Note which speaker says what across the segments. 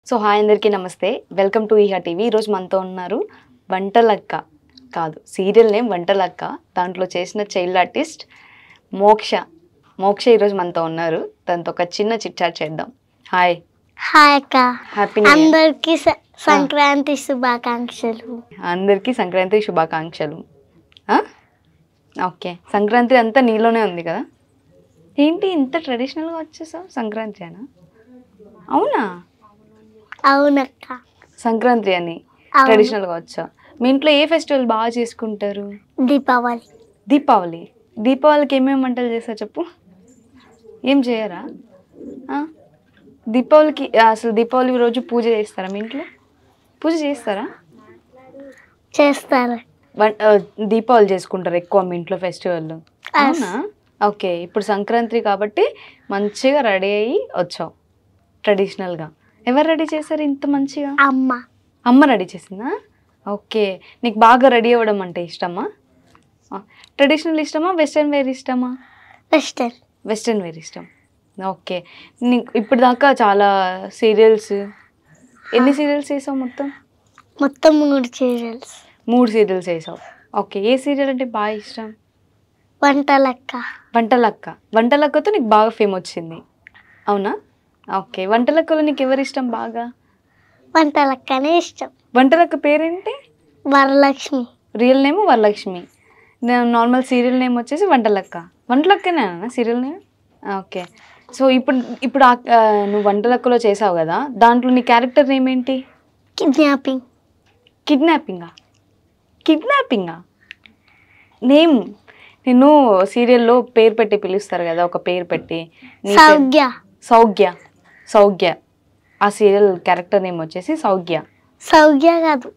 Speaker 1: So hi అందరికీ నమస్తే, welcome to ఈహా TV. ఈరోజు మనతో ఉన్నారు వంటలక్క, కాదు సీరియల్ నేమ్ వంటలక్క, దాంట్లో చేసిన చైల్డ్ ఆర్టిస్ట్ మోక్ష ఈరోజు మనతో ఉన్నారు. తనతో ఒక చిన్న చిట్ చాట్ చేద్దాం. హాయ్.
Speaker 2: హాయ్ అక్క.
Speaker 1: హ్యాపీ
Speaker 2: అందరికీ సంక్రాంతి శుభాకాంక్షలు.
Speaker 1: అందరికీ సంక్రాంతి శుభాకాంక్షలు. ఓకే, సంక్రాంతి అంతా నీలోనే ఉంది కదా, ఏంటి ఇంత ట్రెడిషనల్గా వచ్చేసావు? సంక్రాంతి అనా? అవునా?
Speaker 2: అవునక్క.
Speaker 1: సంక్రాంతి అని ట్రెడిషనల్గా వచ్చా. మీ ఇంట్లో ఏ ఫెస్టివల్ బాగా చేసుకుంటారు?
Speaker 2: దీపావళి.
Speaker 1: దీపావళికి ఏమేమి వంటలు చేస్తారు చెప్పు. ఏం చేయరా? దీపావళికి అసలు దీపావళి రోజు పూజ చేస్తారా? మీ ఇంట్లో పూజ చేస్తారా?
Speaker 2: చేస్తారు.
Speaker 1: దీపావళి చేసుకుంటారు ఎక్కువ మీ ఇంట్లో ఫెస్టివల్? అవునా? ఓకే, ఇప్పుడు సంక్రాంతి కాబట్టి మంచిగా రెడీ అయ్యి వచ్చావు ట్రెడిషనల్గా. ఎవరు రెడీ చేశారు ఇంత మంచిగా? అమ్మ రెడీ చేసిందా? ఓకే, నీకు బాగా రెడీ అవ్వడం అంటే ఇష్టమా? ట్రెడిషనల్ ఇష్టమా, వెస్ట్రన్ వేర్ ఇష్టమా? వెస్ట్రన్ వేర్ ఇష్టం. ఓకే, నీకు ఇప్పుడు దాకా చాలా సీరియల్స్, ఎన్ని సీరియల్స్ చేసావు? మొత్తం 3 సీరియల్స్ వేసావు. ఓకే, ఏ సీరియల్ అంటే బాగా ఇష్టం? వంటలక్కతో నీకు బాగా ఫేమ్ వచ్చింది, అవునా? ఓకే, వంటలక్కలో నీకు ఎవరు ఇష్టం బాగా?
Speaker 2: వంటలక్కనే ఇష్టం.
Speaker 1: వంటలక్క పేరేంటి?
Speaker 2: Varalakshmi.
Speaker 1: Real name Varalakshmi, normal serial name వచ్చేసి వంటలక్కనే సీరియల్ నేమ్. ఓకే, సో ఇప్పుడు నువ్వు వంటలక్కలో చేసావు కదా, దాంట్లో నీ క్యారెక్టర్ నేమ్ ఏంటి? కిడ్నాపింగా నేమ్? నేను సీరియల్లో పేరు పెట్టి పిలుస్తారు కదా, ఒక పేరు పెట్టి. సౌగ్య. ఆ సీరియల్ క్యారెక్టర్ నేమ్ వచ్చేసి సౌగ్య
Speaker 2: కాదు,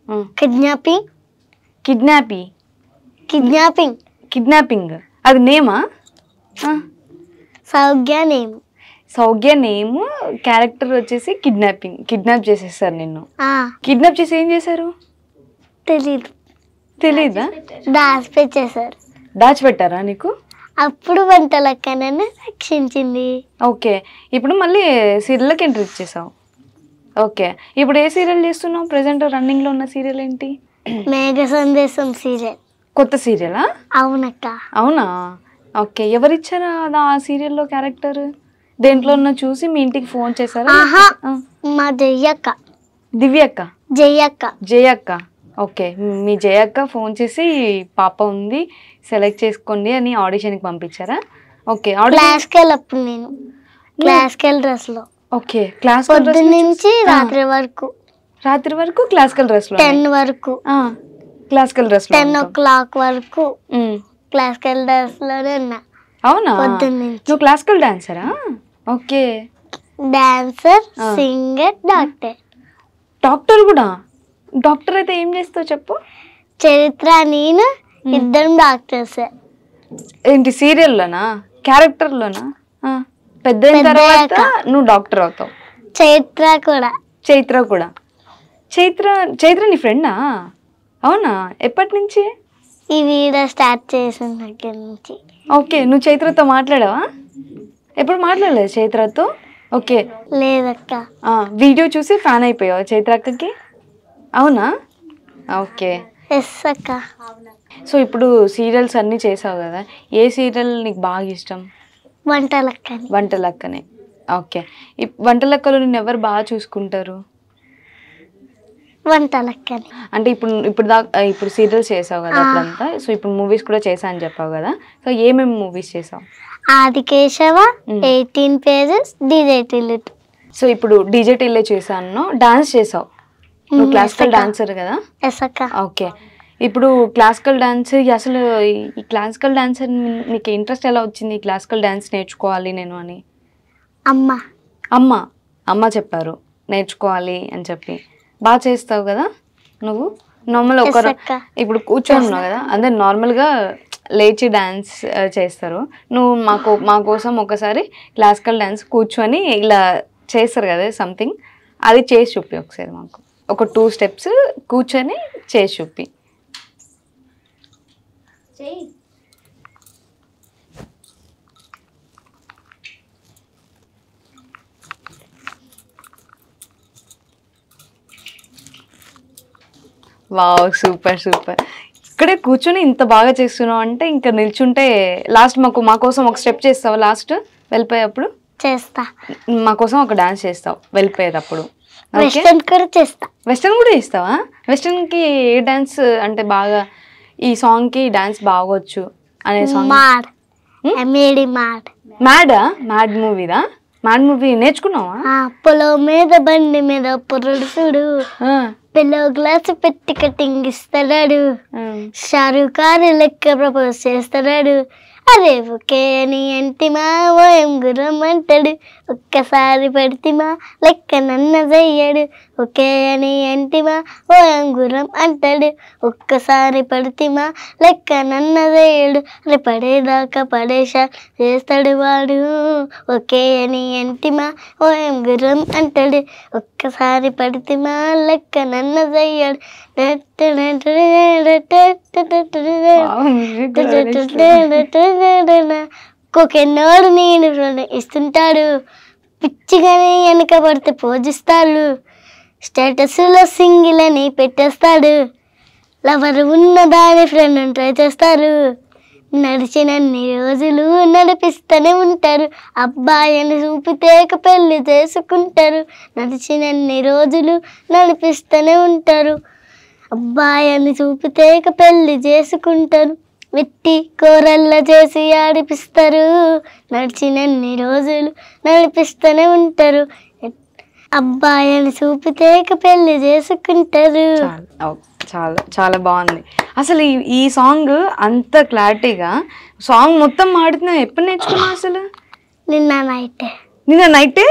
Speaker 1: కిడ్నాపింగ్ అది నేమా? సౌగ్య నేమ్, క్యారెక్టర్ వచ్చేసి కిడ్నాప్ చేసేస్తారు నిన్ను. కిడ్నాప్ చేసి ఏం చేశారు? తెలీదా? దాచిపెట్టారా నీకు?
Speaker 2: అప్పుడు వంటలక్కనే రక్షించింది.
Speaker 1: ఓకే, ఇప్పుడు మళ్ళీ సీరియల్కి ఎంట్రీ ఇచ్చేసావు. ఓకే, ఇప్పుడు ఏ సీరియల్ చేస్తున్నావు? ప్రెసెంట్ రన్నింగ్లో ఉన్న సీరియల్ ఏంటి?
Speaker 2: మేఘ సందేశం సీరియల్.
Speaker 1: కొత్త సీరియలా?
Speaker 2: అవునక్క.
Speaker 1: అవునా? ఓకే, ఎవరిచ్చారా ఆ సీరియల్లో క్యారెక్టర్? దేంట్లో ఉన్న చూసి మీ ఇంటికి ఫోన్ చేశారా?
Speaker 2: మా
Speaker 1: జయక్క. ఓకే, మీ జయక్క ఫోన్ చేసి పాప ఉంది సెలెక్ట్ చేసుకోండి అని ఆడిషన్కి పంపించారా? ఓకే,
Speaker 2: క్లాసికల్ డ్రెస్లో.
Speaker 1: ఓకే, క్లాస్
Speaker 2: నుంచి రాత్రి వరకు
Speaker 1: క్లాసికల్ డ్రెస్లో,
Speaker 2: 10 వరకు
Speaker 1: క్లాసికల్ డ్రెస్,
Speaker 2: 10 o'clock వరకు క్లాసికల్ డ్రెస్లోనే ఉన్నా.
Speaker 1: అవునా? నువ్వు క్లాసికల్ డాన్సరా? ఓకే,
Speaker 2: డాన్సర్, సింగర్,
Speaker 1: డాక్టర్ కూడా. డాక్టర్ అయితే ఏం చేస్తావు చెప్పు?
Speaker 2: చరిత్ర, నేను ఇద్దరం డాక్టర్స్.
Speaker 1: ఏంటి సీరియల్లోనా, క్యారెక్టర్లోనా? పెద్ద తర్వాత నువ్వు డాక్టర్ అవుతావు. చైత్ర కూడా. చైత్ర నీ ఫ్రెండా? అవునా? ఎప్పటి నుంచి?
Speaker 2: ఈ వీడియో స్టార్ట్ చేసిన దగ్గర నుంచి.
Speaker 1: ఓకే, నువ్వు చైత్రతో మాట్లాడావా? ఎప్పుడు మాట్లాడలేదు చైత్రతో? ఓకే,
Speaker 2: లేదక్క.
Speaker 1: వీడియో చూసి ఫ్యాన్ అయిపోయావు చైత్రక్కకి? అవునా? ఓకే.
Speaker 2: అక్క.
Speaker 1: సో ఇప్పుడు సీరియల్స్ అన్నీ చేసావు కదా, ఏ సీరియల్ నీకు బాగా ఇష్టం? వంటలక్కనే. ఓకే, వంటలక్కలో నిన్ను ఎవరు బాగా చూసుకుంటారు? అంటే ఇప్పుడు సీరియల్స్ చేసావు కదా అప్పుడంతా, సో ఇప్పుడు మూవీస్ కూడా చేసా అని చెప్పావు కదా, సో ఏమేమి మూవీస్ చేసావు?
Speaker 2: Aadikeshava, 18 pages, DJ Tillu.
Speaker 1: So ఇప్పుడు డీజే టిల్లే చేశాను, డాన్స్ చేసావు. నువ్వు క్లాసికల్ డాన్సర్ కదా? ఓకే, ఇప్పుడు క్లాసికల్ డాన్స్, అసలు ఈ క్లాసికల్ డాన్స్ నీకు ఇంట్రెస్ట్ ఎలా వచ్చింది? ఈ క్లాసికల్ డాన్స్ నేర్చుకోవాలి నేను అని అమ్మ చెప్పారు నేర్చుకోవాలి అని చెప్పి. బాగా చేస్తావు కదా నువ్వు? నార్మల్ ఇప్పుడు కూర్చోన్నావు కదా, అందరు నార్మల్గా లేచి డాన్స్ చేస్తారు, నువ్వు మా కోసం ఒకసారి క్లాసికల్ డాన్స్ కూర్చొని ఇలా చేస్తారు కదా సంథింగ్, అది చేసి చూపి ఒకసారి మాకు. ఒక 2 steps కూర్చొని చేసి చూపి. Wow, super super. ఇక్కడే కూర్చొని ఇంత బాగా చేస్తున్నావు అంటే ఇంకా నిల్చుంటే లాస్ట్ మా కోసం ఒక స్టెప్ చేస్తావా? లాస్ట్ వెళ్ళిపోయేటప్పుడు
Speaker 2: చేస్తా.
Speaker 1: మా కోసం ఒక డాన్స్ చేస్తావు వెళ్ళిపోయేటప్పుడు.
Speaker 2: వెస్టర్న్ కూడా చేస్తా.
Speaker 1: వెస్టర్న్ కూడా చేస్తావా? వెస్టర్న్కి ఏ డాన్స్ అంటే బాగా ఈ సాంగ్కి డాన్స్ బాగొచ్చు అనే సాంగ్?
Speaker 2: మాడ్ మేడి మాడ్.
Speaker 1: మ్యాడా? మ్యాడ్ మూవీదా? మ్యాడ్ మూవీ నేర్చుకున్నావా?
Speaker 2: పొలం మీద బండి మీద పురుడుసుడు పిల్లో గ్లాసు పెట్టి కటింగ్ ఇస్తాడు. షారుఖ్ ఖాన్ లెక్క ప్రపోజ్ చేస్తాడు. అదే ఓకే అని అంటిమా ఓం గురం అంటాడు. ఒక్కసారి పడితిమా లెక్క నన్న చెయ్యడు. ఓకే అని అంటిమా ఓం గురం అంటాడు. ఒక్కసారి పడితిమా లెక్క నన్న చెయ్యడు. అరే పడేదాకా పడేషా చేస్తాడు వాడు. ఓకే అని అంటిమా ఓం గురం అంటాడు. ఒక్కసారి పడితిమా లెక్క నన్న చెయ్యడు. కొకెన్నోడు నేను ఇస్తుంటాడు. పిచ్చిగానే వెనక పడితే పోజిస్తాడు. స్టేటస్లో సింగిల్ అని పెట్టేస్తాడు. లవర్ ఉన్న దాని ఫ్రెండ్ ట్రై చేస్తారు. నడిచినన్ని రోజులు నడిపిస్తూనే ఉంటారు. అబ్బాయిని చూపితే పెళ్లి చేసుకుంటారు. నడిచినన్ని రోజులు నడిపిస్తూనే ఉంటారు. అబ్బాయిని చూపితే పెళ్లి చేసుకుంటారు. వెట్టి కూరల్లో చేసి ఆడిపిస్తారు. నడిచినన్ని రోజులు నడిపిస్తూనే ఉంటారు. అబ్బాయిని చూపితే పెళ్లి చేసుకుంటారు.
Speaker 1: చాలా చాలా బాగుంది. అసలు ఈ సాంగ్ అంత క్లారిటీగా సాంగ్ మొత్తం ఆడుతున్నావు. ఎప్పుడు నేర్చుకున్నావు అసలు?
Speaker 2: నిన్న
Speaker 1: నైటే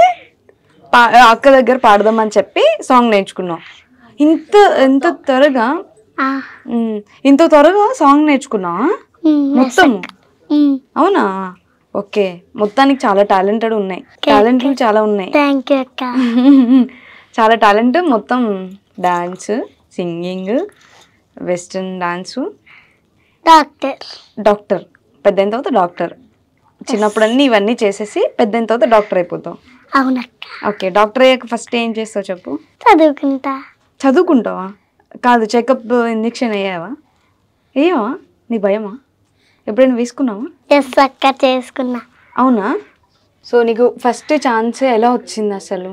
Speaker 1: అక్క దగ్గర పాడదామని చెప్పి సాంగ్ నేర్చుకున్నావు. ఇంత త్వరగా సాంగ్ నేర్చుకున్నావా మొత్తం? అవునా? ఓకే, మొత్తానికి చాలా టాలెంటెడ్ ఉన్నాయి. టాలెంట్లు చాలా ఉన్నాయి. చాలా టాలెంట్. మొత్తం dance, singing, western dance, doctor. పెద్ద అయిన తర్వాత డాక్టర్. చిన్నప్పుడు అన్నీ ఇవన్నీ చేసేసి పెద్ద అయిన తర్వాత డాక్టర్ అయిపోతావు. ఓకే, డాక్టర్ అయ్యాక ఫస్ట్ ఏం చేస్తావు చెప్పు? చదువుకుంటావా? కాదు, చెకప్ ఇంజెక్షన్ వేయవా? నీ భయమా? ఎప్పుడైనా వేసుకున్నావా?
Speaker 2: చేసుకున్నా.
Speaker 1: అవునా? సో నీకు ఫస్ట్ ఛాన్స్ ఎలా వచ్చింది అసలు?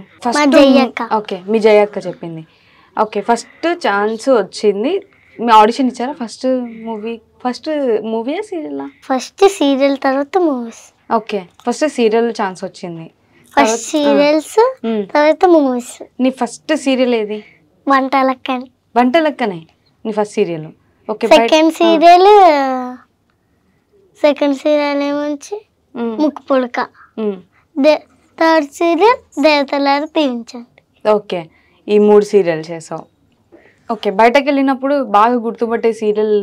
Speaker 1: ఓకే, మీ జయక్క చెప్పింది. ఓకే, ఫస్ట్ ఛాన్స్ వచ్చింది. మీ ఆడిషన్ ఇచ్చారా? ఫస్ట్ మూవీయా సీరియలా?
Speaker 2: ఫస్ట్ సీరియల్, తర్వాత movies.
Speaker 1: Okay, first serial chance వచ్చింది.
Speaker 2: ఫస్ట్ సీరియల్స్, తర్వాత మూవీస్.
Speaker 1: నీ ఫస్ట్ సీరియల్ ఏది? వంటలక్కనే నీ first serial. Okay,
Speaker 2: second serial ఏమొచ్చి ముక్కు పుడక. థర్డ్ సీరియల్ దేవతలారు తీయించండి.
Speaker 1: ఓకే, ఈ 3 సీరియల్ చేసావు. ఓకే, బయటకు వెళ్ళినప్పుడు బాగా గుర్తుపట్టే సీరియల్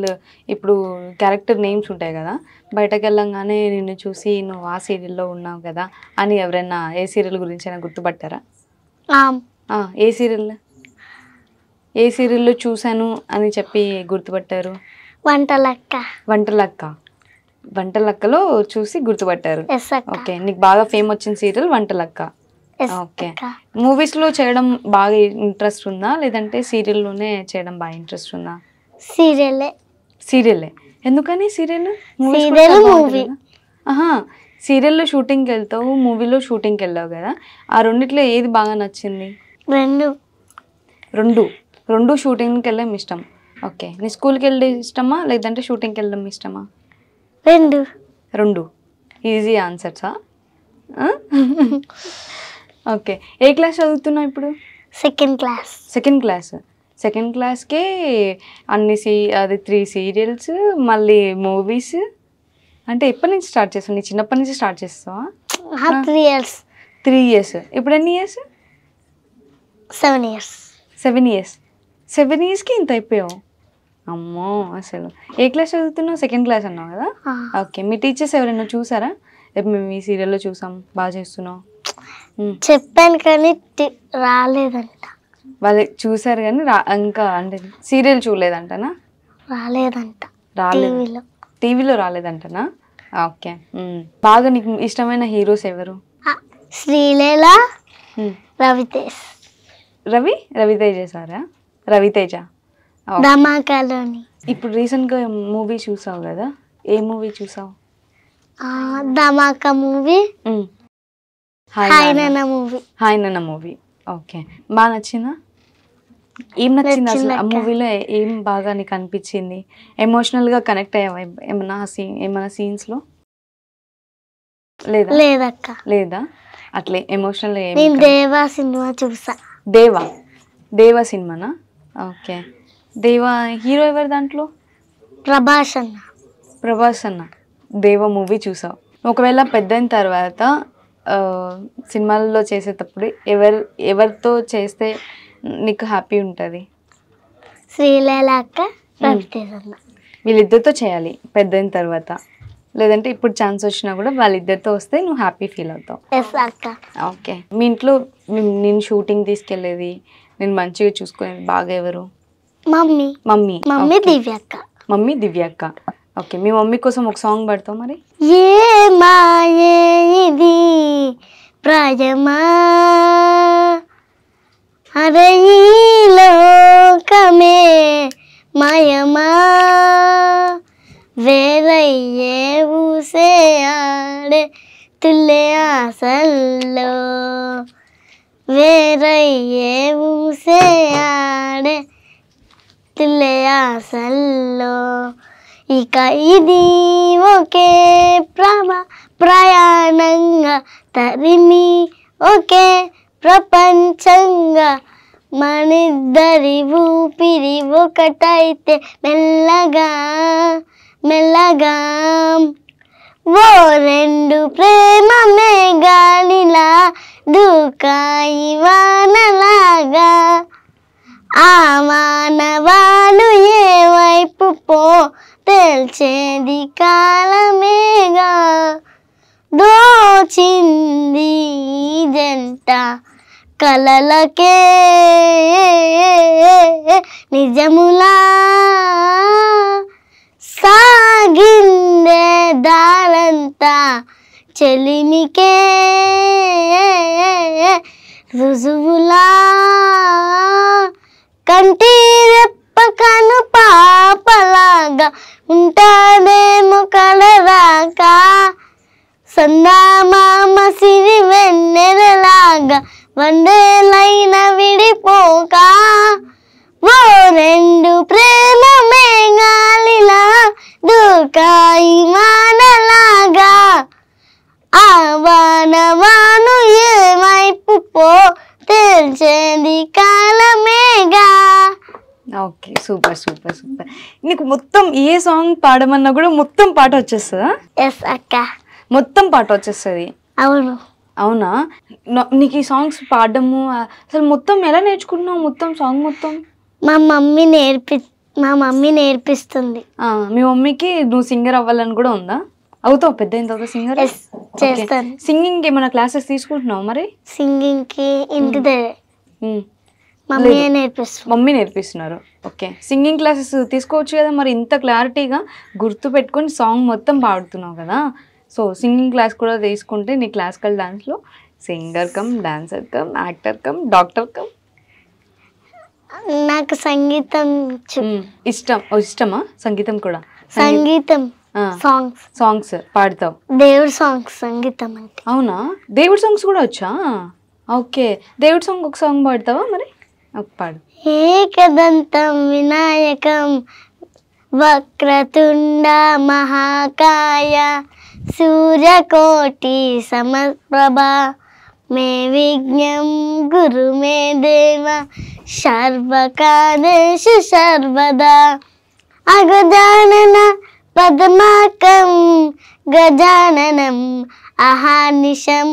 Speaker 1: ఇప్పుడు క్యారెక్టర్ నేమ్స్ ఉంటాయి కదా, బయటకు వెళ్ళంగానే నిన్ను చూసి నువ్వు ఆ సీరియల్లో ఉన్నావు కదా అని ఎవరైనా ఏ సీరియల్ గురించి అయినా గుర్తుపట్టారా? ఏ సీరియల్లో చూశాను అని చెప్పి గుర్తుపట్టారు? వంటలక్కలో చూసి గుర్తుపట్టారు. ఓకే, నీకు బాగా ఫేమ్ వచ్చిన సీరియల్ వంటలక్క. ఓకే, మూవీస్లో చేయడం బాగా ఇంట్రెస్ట్ ఉందా లేదంటే సీరియల్లోనే చేయడం బాగా ఇంట్రెస్ట్ ఉందా? సీరియలే. ఎందుకని సీరియల్? సీరియల్లో షూటింగ్కి వెళ్తావు, మూవీలో షూటింగ్కి వెళ్ళావు కదా, ఆ రెండిట్లో ఏది బాగా నచ్చింది? రెండు షూటింగ్కి వెళ్ళడం ఇష్టం. ఓకే, నీ స్కూల్కి వెళ్ళడం ఇష్టమా లేదంటే షూటింగ్కి వెళ్ళడం ఇష్టమా? రెండు. ఈజీ ఆన్సర్సా? ఓకే, ఏ క్లాస్ చదువుతున్నావు ఇప్పుడు? సెకండ్ క్లాస్కే అన్ని 3 సీరియల్స్ మళ్ళీ మూవీస్ అంటే ఎప్పటి నుంచి స్టార్ట్ చేస్తావు? నీ చిన్నప్పటి నుంచి స్టార్ట్ చేస్తావా? 3 ఇయర్స్. ఇప్పుడు ఎన్ని ఇయర్స్? 7 ఇయర్స్. 7 ఇయర్స్కి ఇంత అయిపోయావు? అమ్మో, అసలు ఏ క్లాస్ చదువుతున్నావు? సెకండ్ క్లాస్ అన్నావు కదా. ఓకే, మీ టీచర్స్ ఎవరైనా చూసారా? మేము ఈ సీరియల్లో చూసాం, బాగా చేస్తున్నావు
Speaker 2: చెప్పాను కానీ రాలేదంట.
Speaker 1: వాళ్ళు చూసారు కానీ ఇంకా అంటే సీరియల్ చూడలేదంటనా? రాలేదు, టీవీలో రాలేదంటనా? ఓకే, బాగా నీకు ఇష్టమైన హీరోస్ ఎవరు?
Speaker 2: శ్రీలీల, రవితేజ.
Speaker 1: రవితేజ సారా? రవితేజ.
Speaker 2: ధమాకాలోని.
Speaker 1: ఇప్పుడు రీసెంట్గా మూవీ చూసావు కదా, ఏ మూవీ చూసావు?
Speaker 2: ధమాకా మూవీ, హాయ్ నాన్న మూవీ.
Speaker 1: హాయ్ నాన్న మూవీ. ఓకే, బాగా నచ్చిందా? ఏం నచ్చింది అసలు ఆ మూవీలో? ఏం బాగా నీకు అనిపించింది? ఎమోషనల్గా కనెక్ట్ అయ్యావా ఏమైనా సీన్స్లో?
Speaker 2: లేదక్క.
Speaker 1: లేదా? అట్లే ఎమోషనల్
Speaker 2: నేను దేవా సినిమా చూసా.
Speaker 1: దేవా సినిమానా? ఓకే. దేవా హీరో ఎవరు దాంట్లో?
Speaker 2: ప్రభాస్ అన్న.
Speaker 1: దేవా మూవీ చూసావు. ఒకవేళ పెద్దయిన తర్వాత సినిమాల్లో చేసేటప్పుడు ఎవరితో చేస్తే నీకు హ్యాపీ ఉంటుంది?
Speaker 2: శ్రీలీల అక్క, రవితేజ అన్న.
Speaker 1: వీళ్ళిద్దరితో చేయాలి పెద్దయిన తర్వాత, లేదంటే ఇప్పుడు ఛాన్స్ వచ్చినా కూడా వాళ్ళిద్దరితో వస్తే నువ్వు హ్యాపీ ఫీల్ అవుతావు?
Speaker 2: ఎస్ అక్క.
Speaker 1: ఓకే. మీ ఇంట్లో నేను షూటింగ్ తీసుకెళ్ళేది, నేను మంచిగా చూసుకునేది బాగా ఎవరు? మమ్మీ దివ్యక్క. ఓకే, మీ మమ్మీ కోసం ఒక సాంగ్ పాడతావు మరి?
Speaker 2: ఏ మాయే ఇది ప్రాయమా, అరే ఈ లోకమే మాయమా, వేరయ్యే ఊసే ఆడే తుల్లే ఆసల్లో, వేరయ్యే ఊసే ఆడే తుల్లే ఆసల్లో, ఇక ఇది ఒకే ప్రయాణంగా తరిమి ఒకే ప్రపంచంగా మనిద్దరి ఊపిరి ఒకటైతే మెల్లగా మెల్లగా ఓ రెండు ప్రేమ మేఘాలిలా దూకాయి వానలాగా, ఆ మానవాలు ఏ వైపు పో తెలిచేది కాలమేగా, దోచింది జంట కలలకే నిజములా, సాగిందే దారంతా చెలిమికే రుజువులా, కంటి రెప్పకను పాపలాగా ఉంటాడేమో కలరాక, సందామామ సిరి వెన్నెలలాగా వందేలైన విడిపోక, ఓ రెండు ప్రేమ మేఘాలిలా దూకాయి వానలాగా, ఆ వానవాను ఏ వైపు పో తెలిచేది కాలమేగా.
Speaker 1: Okay, super. నీకు మొత్తం ఏ సాంగ్ పాడమన్నా కూడా మొత్తం పాట వచ్చేస్తుందా?
Speaker 2: ఎస్ అక్క.
Speaker 1: మొత్తం పాట వచ్చేస్తుంది? అవునా? నీకు ఈ సాంగ్స్ పాడము అసలు మొత్తం ఎలా నేర్చుకుంటున్నావు? మొత్తం సాంగ్ మొత్తం
Speaker 2: మా మమ్మీ నేర్పిస్తుంది.
Speaker 1: మీ మమ్మీకి నువ్వు సింగర్ అవ్వాలని కూడా ఉందా? అవుతావు పెద్ద అయిన తర్వాత సింగర్?
Speaker 2: చేస్తాను.
Speaker 1: సింగింగ్ ఏమైనా క్లాసెస్ తీసుకుంటున్నావు మరి?
Speaker 2: సింగింగ్ కి ఇంటి
Speaker 1: మమ్మీ నేర్పిస్తున్నారు. ఓకే, సింగింగ్ క్లాసెస్ తీసుకోవచ్చు కదా మరి. ఇంత క్లారిటీగా గుర్తు పెట్టుకొని సాంగ్ మొత్తం పాడుతున్నావు కదా, సో సింగింగ్ క్లాస్ కూడా తీసుకుంటే నీ క్లాసికల్ డాన్స్లో singer cum dancer cum actor cum doctor cum.
Speaker 2: నాకు సంగీతం
Speaker 1: ఇష్టమా? సంగీతం కూడా?
Speaker 2: సంగీతం
Speaker 1: సాంగ్స్ పాడతావు?
Speaker 2: దేవుడి సాంగ్స్ సంగీతం అంటే.
Speaker 1: అవునా? దేవుడి సాంగ్స్ కూడా వచ్చా? ఓకే, దేవుడి సాంగ్ ఒక సాంగ్ పాడతావా మరి? పాడు.
Speaker 2: ఏకదంతం వినాయకం వక్రతుండ మహాకాయ సూర్యకోటి సమప్రభ మే విజ్ఞం గురు మే దేవ సర్వకార్యేషు సర్వదా, అగజానన పద్మాకం గజాననం అహర్నిశం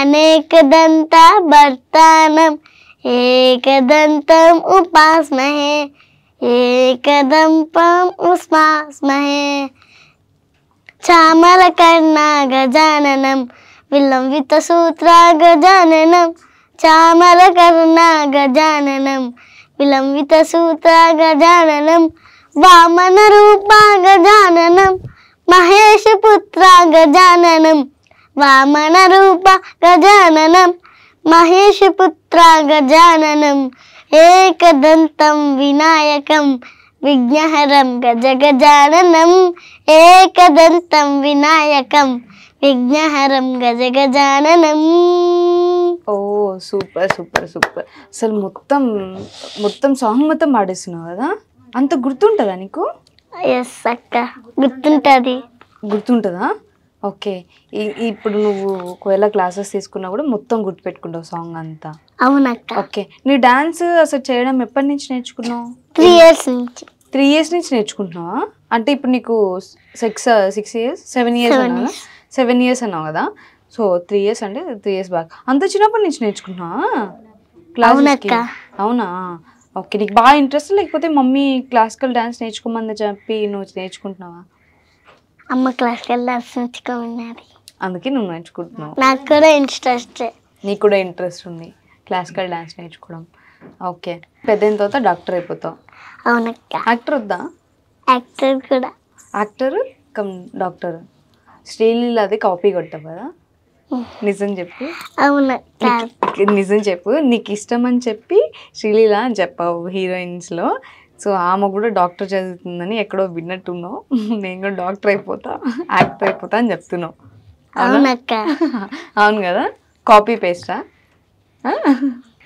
Speaker 2: అనేకదంత భర్తానం ఏకదంతం ఉపాస్మహే ఏకదంతం ఉస్మాస్మహే, చామరకర్ణ గజాననం విలంబిత సూత్ర గజాననం, చామరకర్ణ గజాననం విలంబిత సూత్ర గజాననం, వామన రూప గజాననం మహేష పుత్ర గజాననం, వామన రూప గజాననం మహేష పుత్ర గజాననం ఏకదంతం వినాయకం విఘ్నహరం గజగజాననం ఏకదంతం వినాయకం విఘ్నహరం గజగజాననం.
Speaker 1: ఓ సూపర్ సూపర్ సూపర్. అసలు మొత్తం సాంగ్ మొత్తం పాడేస్తున్నావు కదా, అంత గుర్తుంటుందా నీకు?
Speaker 2: ఎస్ అక్క,
Speaker 1: గుర్తుంటుందా? ఓకే. ఇప్పుడు నువ్వు ఒకవేళ క్లాసెస్ తీసుకున్నా కూడా మొత్తం గుర్తుపెట్టుకుంటావు సాంగ్ అంతా?
Speaker 2: అవునక్క.
Speaker 1: ఓకే. నీ డాన్స్ అసలు చేయడం ఎప్పటి నుంచి నేర్చుకున్నావు?
Speaker 2: 3 years నుంచి.
Speaker 1: 3 years నుంచి నేర్చుకుంటున్నావా? అంటే ఇప్పుడు నీకు 6 years 7 years అన్నావు, 7 years అన్నావు కదా. సో 3 years అంటే 3 years బ్యాక్. అంత చిన్నప్పటి నుంచి నేర్చుకుంటున్నావా క్లాసెస్కి? అవునా? ఓకే. నీకు బాగా ఇంట్రెస్ట్ లేకపోతే మమ్మీ క్లాసికల్ డాన్స్ నేర్చుకోమని చెప్పి నువ్వు నేర్చుకుంటున్నావా?
Speaker 2: అమ్మ క్లాసికల్ డాన్స్ నేర్చుకోమన్నది, అందుకే
Speaker 1: నువ్వు నేర్చుకుంటున్నావు.
Speaker 2: నాకు కూడా ఇంట్రెస్ట్.
Speaker 1: నీకు కూడా ఇంట్రెస్ట్ ఉంది క్లాసికల్ డాన్స్ నేర్చుకోవడం. ఓకే. పెద్దయిన తర్వాత డాక్టర్ అయిపోతావు?
Speaker 2: అవునక్క.
Speaker 1: యాక్టర్ వద్దా?
Speaker 2: యాక్టర్ కూడా.
Speaker 1: Actor cum doctor. శ్రీలీలది కాపీ కొట్టావు కదా, నిజం చెప్పు.
Speaker 2: అవునక్క.
Speaker 1: నిజం చెప్పు. నీకు ఇష్టం అని చెప్పి శ్రీలీల అని చెప్పావు హీరోయిన్స్లో. సో ఆమె కూడా డాక్టర్ చదువుతుందని ఎక్కడో విన్నట్టున్నావు. నేను కూడా డాక్టర్ అయిపోతా, యాక్టర్ అయిపోతా అని చెప్తున్నావు.
Speaker 2: అవునక్క.
Speaker 1: అవును కదా. కాపీ పేస్టా?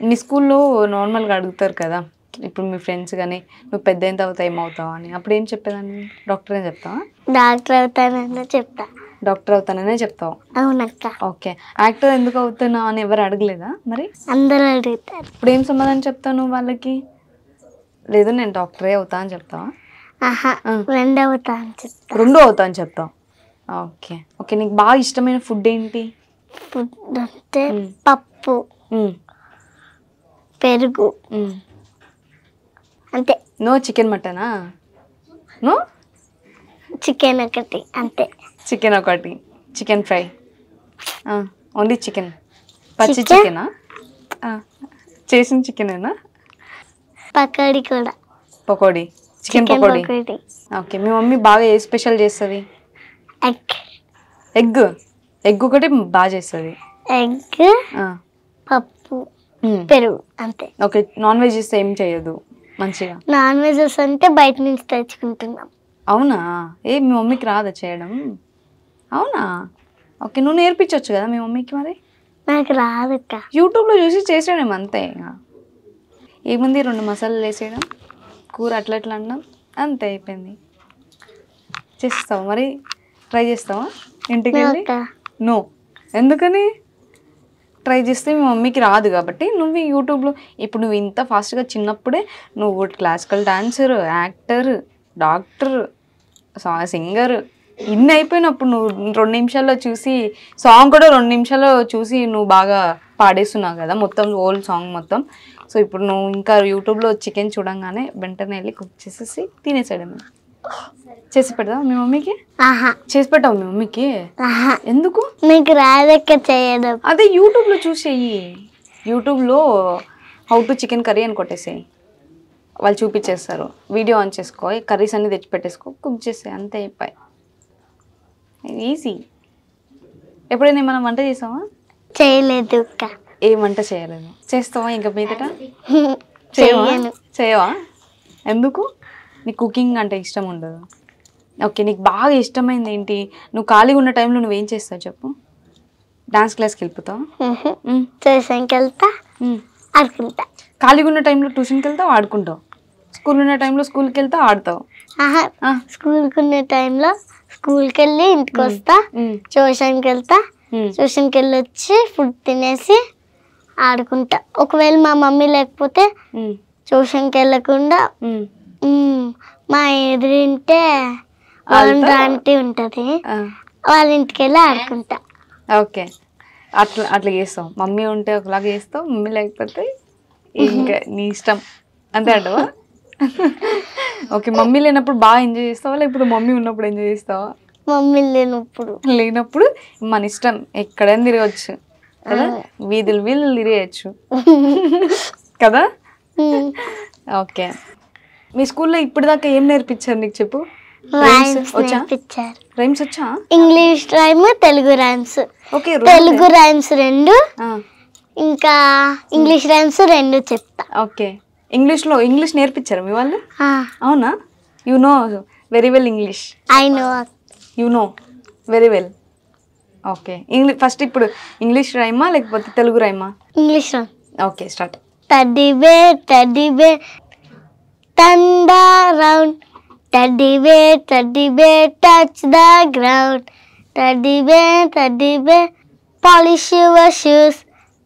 Speaker 1: నీ స్కూల్లో నార్మల్గా అడుగుతారు కదా, ఇప్పుడు మీ ఫ్రెండ్స్ కానీ నువ్వు పెద్ద అయిన తర్వాత ఏమవుతావా అని, అప్పుడు ఏం చెప్పేదాన్ని? డాక్టర్ అని చెప్తావా?
Speaker 2: డాక్టర్ అవుతానని చెప్తా.
Speaker 1: డాక్టర్ అవుతాననే చెప్తావు?
Speaker 2: అవునక్క.
Speaker 1: ఓకే. యాక్టర్ ఎందుకు అవుతున్నావు అని ఎవరు అడగలేదా మరి?
Speaker 2: అందరూ అడుగుతారు.
Speaker 1: ఇప్పుడు ఏం సమాధానం చెప్తావు నువ్వు వాళ్ళకి? లేదు నేను డాక్టరే అవుతా అని చెప్తావా?
Speaker 2: రెండు అవుతా అని చెప్తా.
Speaker 1: రెండు అవుతా అని చెప్తావు. ఓకే. ఓకే. నీకు బాగా ఇష్టమైన ఫుడ్ ఏంటి?
Speaker 2: ఫుడ్ అంటే పప్పు, పెరుగు, అంతే.
Speaker 1: నో చికెన్ మటనా? నో
Speaker 2: చికెన్ ఒకటి అంతే.
Speaker 1: చికెన్ ఒకటి, చికెన్ ఫ్రై, ఓన్లీ చికెన్. పచ్చి చికెనా? చేసిన చికెనేనా?
Speaker 2: పకోడీ కూడా.
Speaker 1: పకోడీ, చికెన్ పకోడీ. ఓకే. మీ మమ్మీ బాగా ఏ స్పెషల్ చేస్తుంది? ఎగ్. ఎగ్ ఒకటి బాగా చేస్తుంది.
Speaker 2: ఎగ్, పప్పు, పెరుగు అంతే.
Speaker 1: ఓకే. నాన్ వెజ్ చేస్తే ఏం చేయదు మంచిగా?
Speaker 2: నాన్ వెజ్ అంటే బయట నుంచి తెచ్చుకుంటున్నాం.
Speaker 1: అవునా? ఏ మీ మమ్మీకి రాదా చేయడం? అవునా? ఓకే. నువ్వు నేర్పించవచ్చు కదా మీ మమ్మీకి మరి?
Speaker 2: నాకు రాదక్క.
Speaker 1: యూట్యూబ్లో చూసి చేసేయడం అంతే. ఏముంది, 2 మసాలాలు వేసేయడం, కూర అట్లా అట్లా అనడం, అంతే అయిపోయింది. చేస్తావా మరి? ట్రై చేస్తావా ఇంటికి వెళ్ళి? నో. ఎందుకని? ట్రై చేస్తే మీ మమ్మీకి రాదు కాబట్టి నువ్వు యూట్యూబ్లో, ఇప్పుడు నువ్వు ఇంత ఫాస్ట్గా చిన్నప్పుడే నువ్వు classical dancer, actor, doctor, singer ఇన్ని అయిపోయినప్పుడు నువ్వు 2 నిమిషాల్లో చూసి సాంగ్ కూడా 2 నిమిషాల్లో చూసి నువ్వు బాగా పాడేస్తున్నావు కదా మొత్తం హోల్ సాంగ్ మొత్తం. సో ఇప్పుడు నువ్వు ఇంకా యూట్యూబ్లో చికెన్ చూడంగానే వెంటనే వెళ్ళి కుక్ చేసేసి తినేసాడేమో. చేసి పెడతావు మీ మమ్మీకి? చేసి పెట్టావు మీ మమ్మీకి? ఎందుకు?
Speaker 2: నీకు రాదక్క చేయడం.
Speaker 1: అదే యూట్యూబ్లో చూసేయి. యూట్యూబ్లో హౌ టు చికెన్ కర్రీ అని కొట్టేసేయి, వాళ్ళు చూపించేస్తారు. వీడియో ఆన్ చేసుకో, కర్రీస్ అన్ని తెచ్చి పెట్టేసుకో, కుక్ చేసేయి, అంతే అయిపోయి. ఈజీ. ఎప్పుడైనా ఏమైనా వంట చేసావా?
Speaker 2: చేయలేదు.
Speaker 1: ఏ వంట చేయలేదు. చేస్తావా ఇంకా మీదట? చేయవా? ఎందుకు? నీకు కుకింగ్ అంటే ఇష్టం ఉండదు? ఓకే. నీకు బాగా ఇష్టమైంది ఏంటి? నువ్వు ఖాళీగా ఉన్న టైంలో నువ్వేం చేస్తావు చెప్పు? డాన్స్ క్లాస్కి వెళ్ళిపోతావు?
Speaker 2: ట్యూషన్కి వెళ్తా, ఆడుకుంటా.
Speaker 1: ఖాళీగా ఉన్న టైంలో ట్యూషన్కి వెళ్తావు, ఆడుకుంటావు. స్కూల్ ఉన్న టైంలో స్కూల్కి వెళ్తావు, ఆడతావు.
Speaker 2: స్కూల్కి ఉన్న టైంలో స్కూల్కి వెళ్ళి ఇంటికి వస్తా, ట్యూషన్కి వెళ్తా, ట్యూషన్కి వెళ్ళి వచ్చి ఫుడ్ తినేసి ఆడుకుంటా. ఒకవేళ మా మమ్మీ లేకపోతే ట్యూషన్కి వెళ్ళకుండా మా ఎదురింటే ఆంటీ ఉంటుంది, వాళ్ళ ఇంటికి వెళ్ళి ఆడుకుంటా.
Speaker 1: ఓకే. అట్లా చేస్తావు. మమ్మీ ఉంటే ఒకలాగా చేస్తావు, మమ్మీ లేకపోతే ఇంకా నీ ఇష్టం అంతే అంటావా? ఓకే. మమ్మీ లేనప్పుడు బాగా ఎంజాయ్ చేస్తావా లేకపోతే మమ్మీ ఉన్నప్పుడు ఎంజాయ్ చేస్తావా?
Speaker 2: మమ్మీ లేనప్పుడు
Speaker 1: మన ఇష్టం, ఎక్కడైనా తిరగచ్చు కదా, వీధులు తిరగచ్చు కదా. ఓకే. మీ స్కూల్లో ఇప్పటిదాకా ఏం నేర్పించారు నీకు చెప్పు? రైమ్స్ వచ్చా?
Speaker 2: English rhyme, Telugu rhymes.
Speaker 1: Okay.
Speaker 2: Telugu rhymes 2, ఇంకా ఇంగ్లీష్ రైమ్స్ 2 చెప్తా.
Speaker 1: ఓకే. ఇంగ్లీష్ నేర్పించారు మీ వాళ్ళు? అవునా? You know very well English?
Speaker 2: I know.
Speaker 1: You know very well. Okay, first ఇప్పుడు ఇంగ్లీష్ రైమా లేకపోతే తెలుగు రైమా?
Speaker 2: English rhyme.
Speaker 1: Okay, start.
Speaker 2: Teddy bear, thunder round. Teddy bear, touch the ground. Teddy bear, polish your shoes.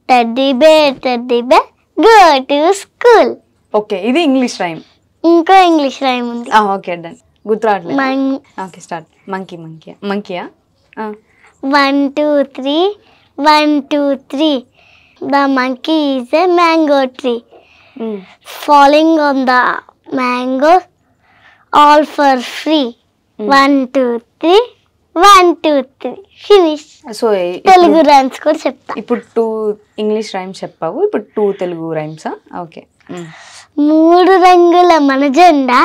Speaker 2: Teddy bear, go to school.
Speaker 1: Okay, ఇది English rhyme.
Speaker 2: ఇంకో English rhyme ఉంది.
Speaker 1: Okay, done. గుర్తురాట్లేదు. Okay, start. మంకీయా?
Speaker 2: 1 2 3 1 2 3. The monkey is a mango tree. Falling on the mango all for free. 1 2 3 1 2 3 finish.
Speaker 1: So
Speaker 2: Telugu rhymes కూడా చెప్తా.
Speaker 1: ఇప్పుడు 2 English rhymes చెప్పావు, ఇప్పుడు 2 తెలుగు రైమ్సా? ఓకే.
Speaker 2: 3 రంగుల మన జెండా,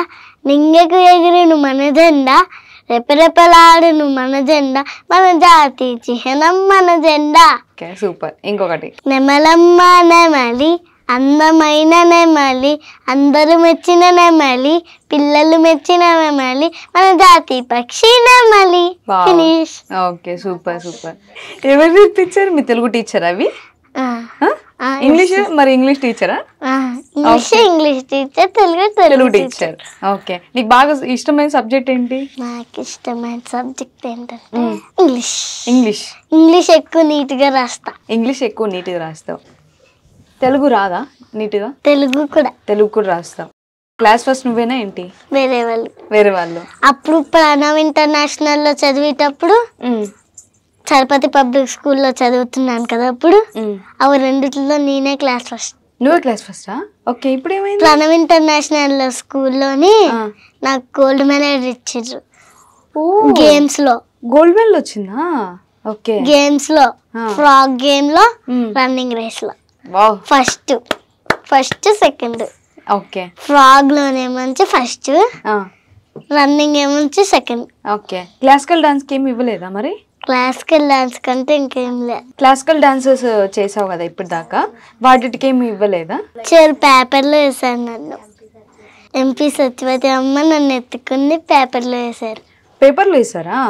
Speaker 2: నింగకు ఎగిరిను మన జెండా, రెపరెపలాడును మన జెండా, మన జాతి చిహ్నం మన జెండా.
Speaker 1: Okay, super. ఇంకొకటి.
Speaker 2: నెమలమ్మ నెమలి, అందమైన నెమలి, అందరూ మెచ్చిన నెమలి, పిల్లలు మెచ్చిన నెమలి, మన జాతి పక్షి నెమలి. ఫినిష్.
Speaker 1: Okay, super. ఎవరు నేర్పించారు? మీ తెలుగు టీచర్ అవి? ఇంగ్లీష్ మరి ఇంగ్లీష్ టీచరా?
Speaker 2: English teacher, Telugu
Speaker 1: teacher. Okay, నీకు బాగా ఇష్టమైన సబ్జెక్ట్ ఏంటి?
Speaker 2: నాకు ఇష్టమైన సబ్జెక్ట్ ఏంటంటే
Speaker 1: ఇంగ్లీష్
Speaker 2: ఎక్కువ నీట్గా రాస్తా.
Speaker 1: ఇంగ్లీష్ ఎక్కువ నీట్గా రాస్తావు. తెలుగు రాదా నీట్గా? తెలుగు కూడా రాస్తావు. క్లాస్ ఫస్ట్ నువ్వేనా ఏంటి? వేరే వాళ్ళు. అప్పుడు
Speaker 2: ప్రణవ్ ఇంటర్నేషనల్ లో చదివేటప్పుడు, చలపతి పబ్లిక్ స్కూల్లో చదువుతున్నాను కదా అప్పుడు, అవి రెండిట్లో నేనే క్లాస్ ఫస్ట్.
Speaker 1: నువ్వే క్లాస్ ఫస్టా? ఓకే, ఇప్పుడు ఏమైంది?
Speaker 2: ప్రణవ్ ఇంటర్నేషనల్ స్కూల్లోని నాకు గోల్డ్ మెడల్ ఇచ్చారు. గేమ్స్ లో
Speaker 1: గోల్డ్ మెడల్ వచ్చిందా? ఓకే,
Speaker 2: గేమ్స్ లో ఫ్రాక్ గేమ్ లో, రన్నింగ్ రేస్ లో ఫస్ట్ సెకండ్.
Speaker 1: ఓకే,
Speaker 2: ఫ్రాగ్ లోనేమో ఫస్ట్, రన్నింగ్ ఏమో సెకండ్.
Speaker 1: ఓకే, క్లాసికల్ డాన్స్ కి ఏమి ఇవ్వలేదా మరి?
Speaker 2: క్లాసికల్ డాన్స్ కంటే ఇంకేం లేదు.
Speaker 1: క్లాసికల్ డాన్సెస్ చేసావు కదా ఇప్పుడు దాకా, వాటికి ఏమి ఇవ్వలేదా?
Speaker 2: పేపర్లో వేసారు నన్ను. ఎంపీ సత్యవతి అమ్మ నన్ను ఎత్తుకుంది, పేపర్లో వేసారు.
Speaker 1: పేపర్లో వేసారా?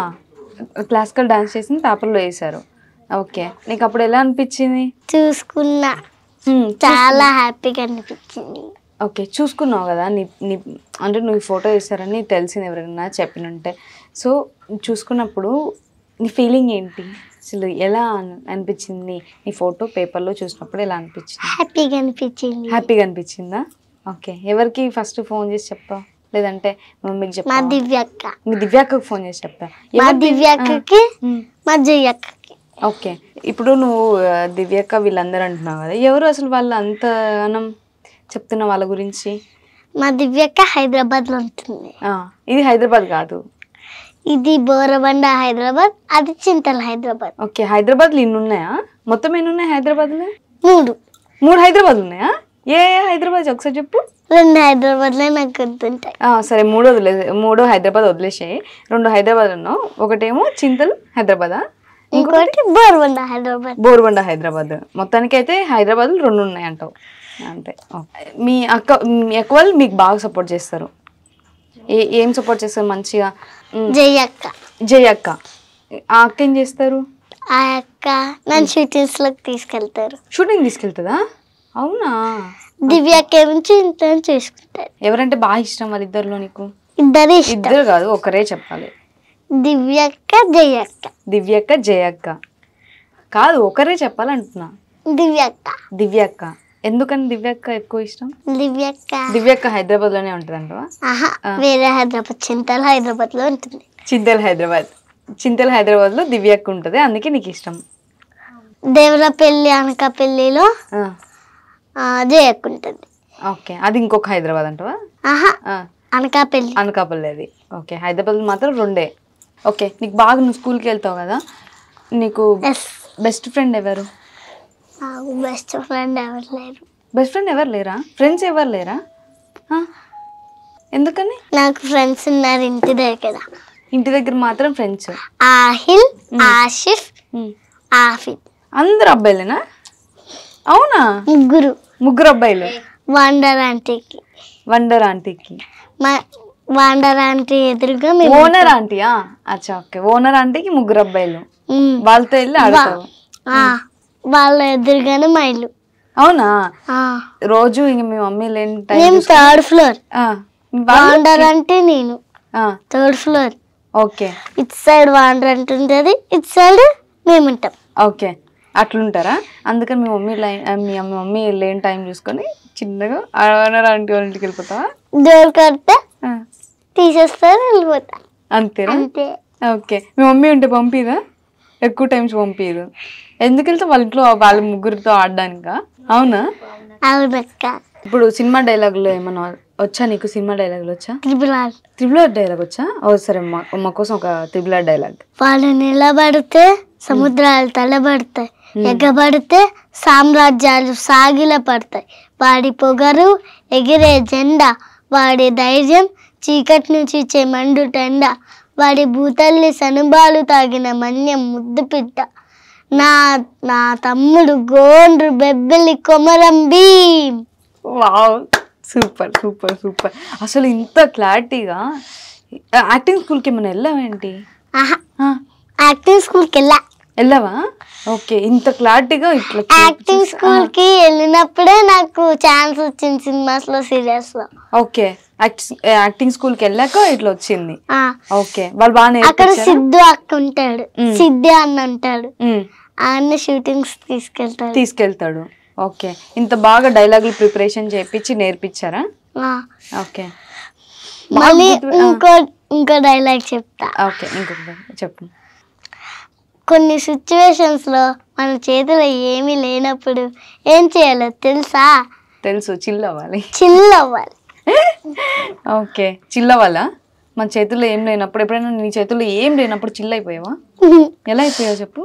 Speaker 1: క్లాసికల్ డాన్స్ చేసి పేపర్లో వేసారు. ఓకే, నీకు అప్పుడు ఎలా అనిపించింది?
Speaker 2: చూసుకున్నా, చాలా హ్యాపీగా అనిపించింది.
Speaker 1: ఓకే, చూసుకున్నావు కదా, నీ అంటే నువ్వు ఫోటో వేసారని తెలిసింది ఎవరైనా చెప్పినంటే. సో చూసుకున్నప్పుడు నీ ఫీలింగ్ ఏంటి అసలు? ఎలా అనిపించింది నీ ఫోటో పేపర్లో చూసినప్పుడు? ఎలా అనిపించింది? హ్యాపీగా అనిపించిందా? ఓకే, ఎవరికి ఫస్ట్ ఫోన్ చేసి చెప్పావు, లేదంటే మమ్మీకి చెప్పా? మీ దివ్యాక్కకి ఫోన్ చేసి చెప్పా? ఓకే, ఇప్పుడు నువ్వు దివ్యాక్క వీళ్ళందరూ అంటున్నావు కదా, ఎవరు అసలు వాళ్ళు అంతగానం చెప్తున్నా వాళ్ళ గురించి?
Speaker 2: మా దివ్యాక్క హైదరాబాద్ లో ఉంటుంది.
Speaker 1: ఇది హైదరాబాద్ కాదు,
Speaker 2: ఇది బోరబండ హైదరాబాద్, అది చింతల హైదరాబాద్.
Speaker 1: ఓకే, హైదరాబాద్ లో ఇన్ని ఉన్నాయా? మొత్తం ఎన్ని ఉన్నాయి హైదరాబాద్ లో?
Speaker 2: 3
Speaker 1: హైదరాబాద్ ఉన్నాయా? ఏ హైదరాబాద్ ఒకసారి చెప్పు.
Speaker 2: 2 హైదరాబాద్ లో నాకు గుర్తుంటాయి.
Speaker 1: సరే, 3 హైదరాబాద్ వదిలేసాయి. 2 హైదరాబాద్ ఉన్నావు. ఒకటేమో చింతల్ హైదరాబాదా,
Speaker 2: ఇంకోటి బోర్బండ హైదరాబాద్.
Speaker 1: మొత్తానికి అయితే హైదరాబాద్ 2 ఉన్నాయి అంటావు అంతే. మీ అక్క వాళ్ళు మీకు బాగా సపోర్ట్ చేస్తారు. ఏం సపోర్ట్ చేస్తారు మంచిగా? జయ అక్క. ఆ అక్క ఏం చేస్తారు?
Speaker 2: ఆ అక్క నన్ను షూటింగ్స్ లోకి తీసుకెళ్తారు.
Speaker 1: షూటింగ్ తీసుకెళ్తుందా? అవునా?
Speaker 2: దివ్యాక్క నుంచి ఇంట్లో చూసుకుంటారు.
Speaker 1: ఎవరంటే బాగా ఇష్టం వాళ్ళిద్దరిలో నీకు?
Speaker 2: ఇద్దరు
Speaker 1: కాదు, ఒకరే చెప్పాలి.
Speaker 2: దివ్యాక్క
Speaker 1: జయక్క కాదు, ఒకరే చెప్పాలంటున్నా. దివ్యాక్క. ఎందుకని దివ్యాక్క ఎక్కువ ఇష్టం? దివ్యాక్క హైదరాబాద్ లోనే ఉంటుంది అంటవా?
Speaker 2: వేరే హైదరాబాద్, చింతల్ హైదరాబాద్ లో ఉంటుంది.
Speaker 1: చింతల్ హైదరాబాద్ లో దివ్యాక్క ఉంటుంది, అందుకే నీకు ఇష్టం.
Speaker 2: దేవరపల్లి అనకాపల్లిలో జయక్క ఉంటుంది.
Speaker 1: ఓకే, అది ఇంకొక హైదరాబాద్ అంటవా? అనకాపల్లి అది. ఓకే, హైదరాబాద్ మాత్రం 2. ఓకే, నీకు బాగా నువ్వు స్కూల్కి వెళ్తావు కదా, నీకు బెస్ట్ ఫ్రెండ్ ఎవరు?
Speaker 2: బెస్ట్ ఫ్రెండ్
Speaker 1: ఎవరు లేరా? ఫ్రెండ్స్ ఎవరు లేరా? ఎందుకని?
Speaker 2: నాకు ఫ్రెండ్స్ ఉన్నారు
Speaker 1: ఇంటి దగ్గర మాత్రం ఫ్రెండ్స్.
Speaker 2: ఆహిల్, ఆషిఫ్, ఆఫిద్.
Speaker 1: అందరు అబ్బాయిలేనా? అవునా?
Speaker 2: ముగ్గురు
Speaker 1: అబ్బాయిలు.
Speaker 2: వండర్ ఆంటీకి.
Speaker 1: వండర్ ఆంటీకి.
Speaker 2: వండర్ ఆంటీ ఎదురుగా
Speaker 1: ఓనర్ ఆంటీయా? అచ్చా, ఓకే. ఓనర్ ఆంటీకి 3 అబ్బాయిలు, వాళ్ళతో వెళ్ళి ఆడతావు.
Speaker 2: వాళ్ళ ఎదురుగానే మా ఇల్లు.
Speaker 1: అవునా? రోజు ఇంక మీ మమ్మీ లేని టైం
Speaker 2: 3rd ఫ్లోర్. వండర్ అంటే నేను 3rd ఫ్లోర్.
Speaker 1: ఓకే.
Speaker 2: ఇటు సైడ్ వండర్ అంటే ఉంటుంది, ఇటు సైడ్ మేము ఉంటాం.
Speaker 1: ఓకే, అట్లుంటారా? అందుకని మీ మమ్మీ లేని టైం చూసుకొని చిన్నగా ఓనర్ ఆంటీ వాళ్ళ ఇంటికి వెళ్ళిపోతావా?
Speaker 2: డోర్ కడితే తీసేస్తారు, వెళ్ళిపోతా.
Speaker 1: అంతేనా? ఓకే. మీ మమ్మీ ఉంటే పంపిదా? ఎక్కువ టైమ్స్ పంపిదు. ఎందుకు వెళ్తావు వాళ్ళ ఇంట్లో వాళ్ళ ముగ్గురితో ఆడడానికా? అవునా?
Speaker 2: అవునక్క.
Speaker 1: ఇప్పుడు సినిమా డైలాగులు ఏమన్నా వచ్చా నీకు? సినిమా డైలాగులు వచ్చా? త్రిబుల్ ఆర్ డైలాగ్ వచ్చా? ఓ సరే, మా కోసం ఒక త్రిబుల్ ఆర్ డైలాగ్.
Speaker 2: వాళ్ళు నిలబడితే సముద్రాలు తలబడతాయి, ఎగబడితే సామ్రాజ్యాలు సాగిల పడతాయి. వాడి పొగరు ఎగిరే జెండా, వాడి ధైర్యం చీకటి నుంచి చెమండు టెండ, వాడి భూతల్లి సనుబాలు తాగిన మన్యం ముద్దు పిట్ట, నా తమ్ముడు గోండ్రు బెబ్బెలి Komaram Bheem.
Speaker 1: Wow, super super super. అసలు ఇంత క్లారిటీగా యాక్టింగ్ స్కూల్కి ఏమైనా వెళ్ళావేంటి?
Speaker 2: యాక్టింగ్ స్కూల్కి
Speaker 1: వెళ్ళావా? ఓకే. ఇంత క్లారిటీగా ఇట్లా
Speaker 2: యాక్టింగ్ స్కూల్ కి వెళ్ళినప్పుడే నాకు ఛాన్స్ వచ్చింది సినిమాస్ లో, సీరియల్స్ లో.
Speaker 1: ఓకే, యాక్టింగ్ స్కూల్ కి వెళ్ళాక ఇట్లా వచ్చింది. ఓకే, వాళ్ళు బాగా
Speaker 2: అక్కడ సిద్ధు అక్క ఉంటాడు, సిద్ధి అన్న ఉంటాడు, అన్న షూటింగ్స్
Speaker 1: తీసుకెళ్తాడు. ఓకే, ఇంత బాగా డైలాగులు ప్రిపరేషన్ చేయించి నేర్పించారా? ఓకే.
Speaker 2: మళ్ళీ ఇంకో డైలాగ్ చెప్తా.
Speaker 1: ఓకే, ఇంకొక చెప్పు.
Speaker 2: కొన్ని సిచ్యువేషన్స్ లో మన చేతిలో ఏమీ లేనప్పుడు ఏం చేయాలో తెలుసా?
Speaker 1: తెలుసు, చిల్ అవ్వాలి. ఓకే, చిల్ అవ్వాలా? మన చేతుల్లో ఏం లేనప్పుడు, ఎప్పుడైనా నీ చేతుల్లో ఏం లేనప్పుడు చిల్ అయిపోయావా? ఎలా అయిపోయావు చెప్పు.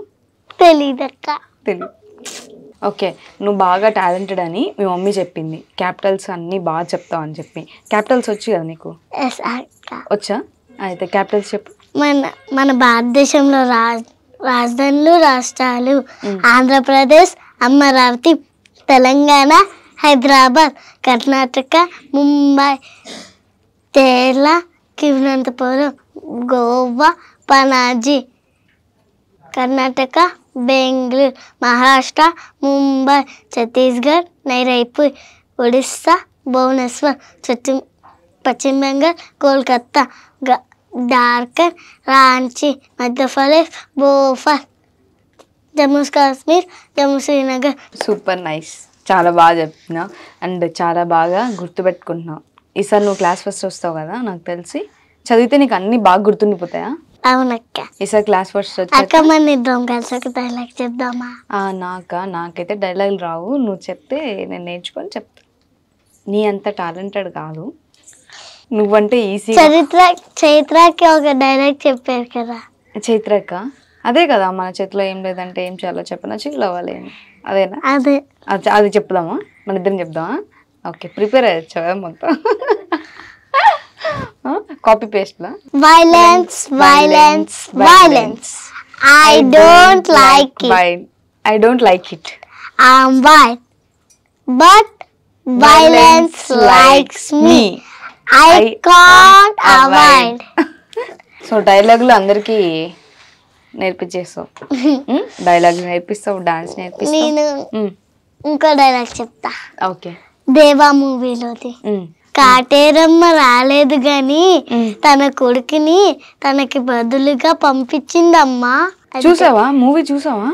Speaker 2: తెలీదక్క.
Speaker 1: తెలియదు. ఓకే, నువ్వు బాగా టాలెంటెడ్ అని మీ మమ్మీ చెప్పింది. క్యాపిటల్స్ అన్నీ బాగా చెప్తావు అని చెప్పి. క్యాపిటల్స్ వచ్చు కదా నీకు? వచ్చా? అయితే క్యాపిటల్స్ చెప్పు.
Speaker 2: మన భారతదేశంలో రాజధానులు, రాష్ట్రాలు: ఆంధ్రప్రదేశ్, అమరావతి, తెలంగాణ, హైదరాబాద్, కర్ణాటక, ముంబై, కేరళ, తిరువనంతపురం, గోవా, పనాజీ. కర్ణాటక, బెంగళూరు, మహారాష్ట్ర, ముంబై, ఛత్తీస్గఢ్, నైరైపూర్, ఒడిస్సా, భువనేశ్వర్, పశ్చిమ బెంగాల్, కోల్కతా, జార్ఖండ్, రాంచీ, మధ్యప్రదేశ్, భోపాల్, జమ్మూ కాశ్మీర్, జమ్మూ శ్రీనగర్.
Speaker 1: సూపర్ నైస్, చాలా బాగా చెప్తున్నావు అండ్ చాలా బాగా గుర్తుపెట్టుకుంటున్నావు. ఈసారి నువ్వు క్లాస్ ఫస్ట్ వస్తావు కదా, నాకు తెలిసి చదివితే నీకు అన్ని బాగా గుర్తుండిపోతాయా?
Speaker 2: అవునక్క.
Speaker 1: ఈసారి క్లాస్ ఫస్ట్
Speaker 2: అక్క మన ఇద్దరం కలిసి ఒక డైలాగ్ చెప్దామా?
Speaker 1: నాకైతే డైలాగ్ రావు, నువ్వు చెప్తే నేను నేర్చుకొని చెప్తా. నీ అంత టాలెంటెడ్ కాదు, నువ్వంటే ఈజీ.
Speaker 2: చైత్రకి ఒక డైలాగ్ చెప్పారు కదా.
Speaker 1: చైత్రక్క అదే కదా, మన చేతిలో ఏం లేదంటే ఏం చేయాలో చెప్పనా, చిల్ అవ్వాలి, అదేనా?
Speaker 2: అదే.
Speaker 1: అది చెప్దామా? మన ఇద్దరం చెప్దామా? ఓకే, ప్రిపేర్ అయ్యొచ్చు కదా మొత్తం. కాపీ పేస్ట్ లా.
Speaker 2: Violence violence violence, I don't like it.
Speaker 1: I don't like it.
Speaker 2: I'm white but violence likes me. I can't avoid.
Speaker 1: So డైలాగులు అందరికి నేర్పించేస్తావు, డైలాగ్ నేర్పిస్తావు, డాన్స్ నేర్పిస్తావు.
Speaker 2: నేను ఇంకో డైలాగ్ చెప్తా.
Speaker 1: ఓకే.
Speaker 2: దేవా మూవీలోది. కాటేరమ్మ రాలేదు గాని తన కొడుకుని తనకి బదులుగా పంపించిందమ్మా.
Speaker 1: చూసావా మూవీ? చూసావా?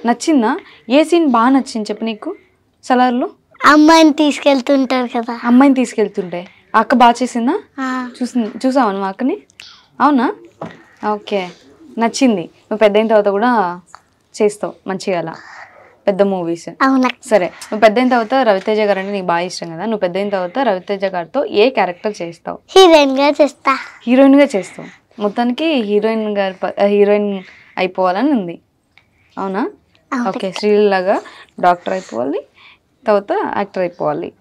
Speaker 1: నచ్చిందా? ఏ సీన్ బాగా నచ్చింది చెప్పు నీకు? సలార్లో
Speaker 2: అమ్మాయిని తీసుకెళ్తుంటారు కదా.
Speaker 1: అమ్మాయిని తీసుకెళ్తుంటే అక్క బాగా చేసిందా? చూసావా నువ్వు అక్కని? అవునా? ఓకే, నచ్చింది. నువ్వు పెద్ద అయిన తర్వాత కూడా చేస్తావు మంచిగా అలా పెద్ద మూవీస్.
Speaker 2: అవునా?
Speaker 1: సరే, నువ్వు పెద్ద అయిన తర్వాత రవితేజ గారు అంటే నీకు బాగా ఇష్టం కదా, నువ్వు పెద్ద అయిన తర్వాత రవితేజ గారితో ఏ క్యారెక్టర్ చేస్తావు?
Speaker 2: హీరోయిన్ గా చేస్తా.
Speaker 1: హీరోయిన్ గా చేస్తావు. మొత్తానికి హీరోయిన్ అయిపోవాలని ఉంది, అవునా? ఓకే, శ్రీలాగా డాక్టర్ అయిపోవాలి, తర్వాత యాక్టర్ అయిపోవాలి,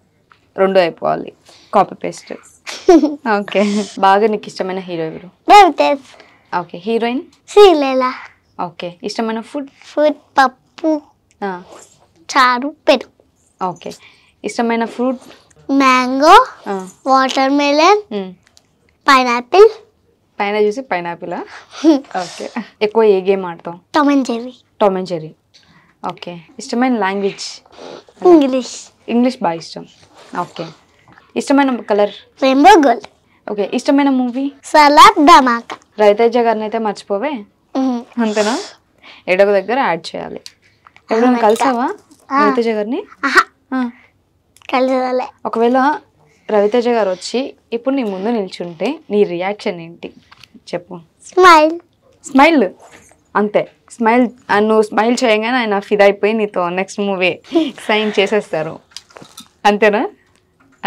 Speaker 1: రెండు అయిపోవాలి. Copy paste. ఓకే, బాగా నీకు ఇష్టమైన హీరో ఎవరు?
Speaker 2: Raviteja.
Speaker 1: Okay, heroine?
Speaker 2: Sreeleela.
Speaker 1: Okay, ఇష్టమైన ఫుడ్?
Speaker 2: పప్పు, చారు, పెరుగు.
Speaker 1: ఓకే, ఇష్టమైన fruit?
Speaker 2: Mango, watermelon, pineapple.
Speaker 1: పైన చూసి పైనాపిలా? ఓకే. ఎక్కువ ఏ గేమ్ ఆడతావు?
Speaker 2: Tom and Jerry.
Speaker 1: Tom and Jerry. Okay. ఇష్టమైన లాంగ్వేజ్?
Speaker 2: ఇంగ్లీష్.
Speaker 1: ఇంగ్లీష్ బాగా ఇష్టం. ఓకే. ఇష్టమైన కలర్?
Speaker 2: Rainbow gold.
Speaker 1: ఓకే. ఇష్టమైన మూవీ?
Speaker 2: సలార్ ధమాకా.
Speaker 1: రవితేజ గారిని అయితే మర్చిపోవే, అంతేనా? ఏడొక దగ్గర యాడ్ చేయాలి. ఎప్పుడైనా కలిసావా రవితేజ గారిని?
Speaker 2: కలిసాలే.
Speaker 1: ఒకవేళ రవితేజ గారు వచ్చి ఇప్పుడు నీ ముందు నిల్చుంటే నీ రియాక్షన్ ఏంటి చెప్పు?
Speaker 2: స్మైల్.
Speaker 1: స్మైల్ అంతే. స్మైల్. నువ్వు స్మైల్ చేయగానే ఆయన ఫిదా అయిపోయి నీతో నెక్స్ట్ మూవీ సైన్ చేసేస్తారు. అంతేనా?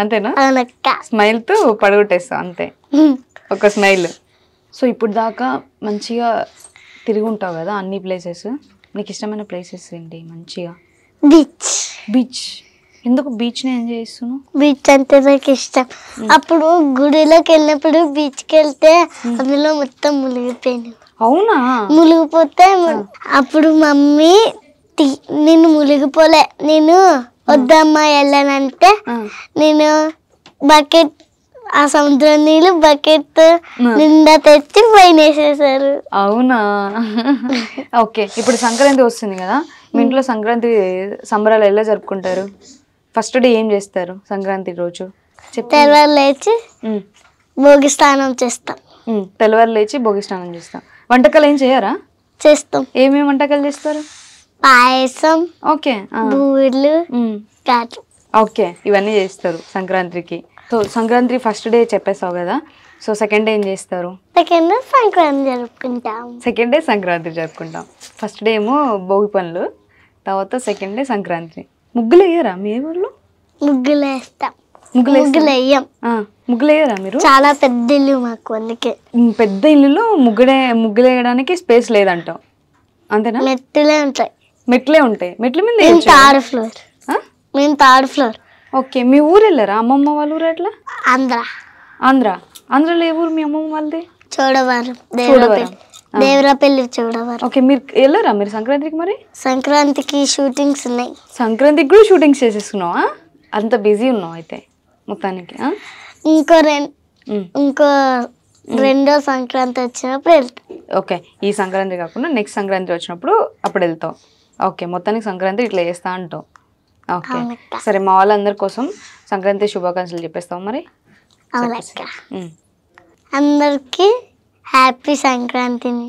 Speaker 1: అంతేనా? స్మైల్తో పడగొట్టేస్తావు అంతే, ఒక స్మైల్. సో ఇప్పుడు దాకా మంచిగా తిరిగి ఉంటావు కదా అన్ని ప్లేసెస్. నీకు ఇష్టమైన ప్లేసెస్ ఏంటి మంచిగా?
Speaker 2: బీచ్.
Speaker 1: బీచ్. ఎందుకు బీచ్ని ఎంజాయ్ చేస్తున్నావు?
Speaker 2: బీచ్ అంటే నాకు ఇష్టం. అప్పుడు గుడిలోకి వెళ్ళినప్పుడు బీచ్కి వెళ్తే అందులో మొత్తం మునిగిపోయాను.
Speaker 1: అవునా?
Speaker 2: మునిగిపోతే అప్పుడు మమ్మీ నేను మునిగిపోలే, నేను వద్దమ్మా వెళ్ళానంటే నేను బకెట్, ఆ సముద్రం నీళ్ళు బకెట్ నిండా తెచ్చి పైన వేసేసారు.
Speaker 1: అవునా? ఓకే. ఇప్పుడు సంక్రాంతి వస్తుంది కదా, మీ ఇంట్లో సంక్రాంతి సంబరాలు ఎలా జరుపుకుంటారు? ఫస్ట్ డే ఏం చేస్తారు సంక్రాంతి రోజు?
Speaker 2: తెల్లవారు లేచి భోగి స్నానం చేస్తాం.
Speaker 1: తెల్లవారు లేచి భోగి స్నానం చేస్తాం. వంటకాలు ఏం చేయరా?
Speaker 2: చేస్తాం.
Speaker 1: ఏమేమి వంటకాలు చేస్తారు?
Speaker 2: పాయసం,
Speaker 1: ఓకే,
Speaker 2: బూరెలు, కాట్లు.
Speaker 1: ఓకే, ఇవన్నీ చేస్తారు సంక్రాంతికి. సో సంక్రాంతి ఫస్ట్ డే చెప్పేసావు కదా, సో సెకండ్ డే ఏం చేస్తారు?
Speaker 2: సెకండ్ డే సంక్రాంతి జరుపుకుంటాం.
Speaker 1: సెకండ్ డే సంక్రాంతి జరుపుకుంటాం. ఫస్ట్ డే ఏమో భోగి పనులు, తర్వాత సెకండ్ డే సంక్రాంతి. ముగ్గులు వేయరా మీ ఊర్లో?
Speaker 2: ముగ్గులు వేస్తాం.
Speaker 1: ముగ్గులు
Speaker 2: వేయం.
Speaker 1: ముగ్గులు వేయరా మీరు?
Speaker 2: చాలా పెద్ద ఇల్లు మాకు, అందుకే.
Speaker 1: పెద్ద ఇల్లులో ముగ్గులు వేయడానికి స్పేస్ లేదంటావు, అంతేనా?
Speaker 2: మెట్లే ఉంటాయి.
Speaker 1: మెట్లే ఉంటాయి. మెట్ల మీద
Speaker 2: థర్డ్ ఫ్లోర్. మేము థర్డ్ ఫ్లోర్.
Speaker 1: ఓకే. మీ ఊరు వెళ్ళారా? అమ్మమ్మ వాళ్ళ ఊరు ఎట్లా?
Speaker 2: ఆంధ్ర.
Speaker 1: ఆంధ్రాలో ఏ ఊరు మీ అమ్మమ్మ వాళ్ళది?
Speaker 2: చూడవరం. దేవరాపల్లి, చూడవరం.
Speaker 1: ఓకే. మీరు వెళ్ళారా మీరు సంక్రాంతికి? మరి
Speaker 2: సంక్రాంతికి షూటింగ్స్ ఉన్నాయి.
Speaker 1: సంక్రాంతికి కూడా షూటింగ్స్ చేసేసుకున్నావా? అంత బిజీ ఉన్నావు అయితే మొత్తానికి.
Speaker 2: ఇంకో రెండో సంక్రాంతి వచ్చినప్పుడు వెళ్తాం.
Speaker 1: ఓకే. ఈ సంక్రాంతి కాకుండా నెక్స్ట్ సంక్రాంతి వచ్చినప్పుడు అప్పుడు వెళ్తావు. ఓకే. మొత్తానికి సంక్రాంతి ఇట్లా చేస్తా అంటావు. ఓకే సరే. మా వాళ్ళందరి కోసం సంక్రాంతి శుభాకాంక్షలు చెప్పేస్తావు మరి?
Speaker 2: అందరికి హ్యాపీ సంక్రాంతిని.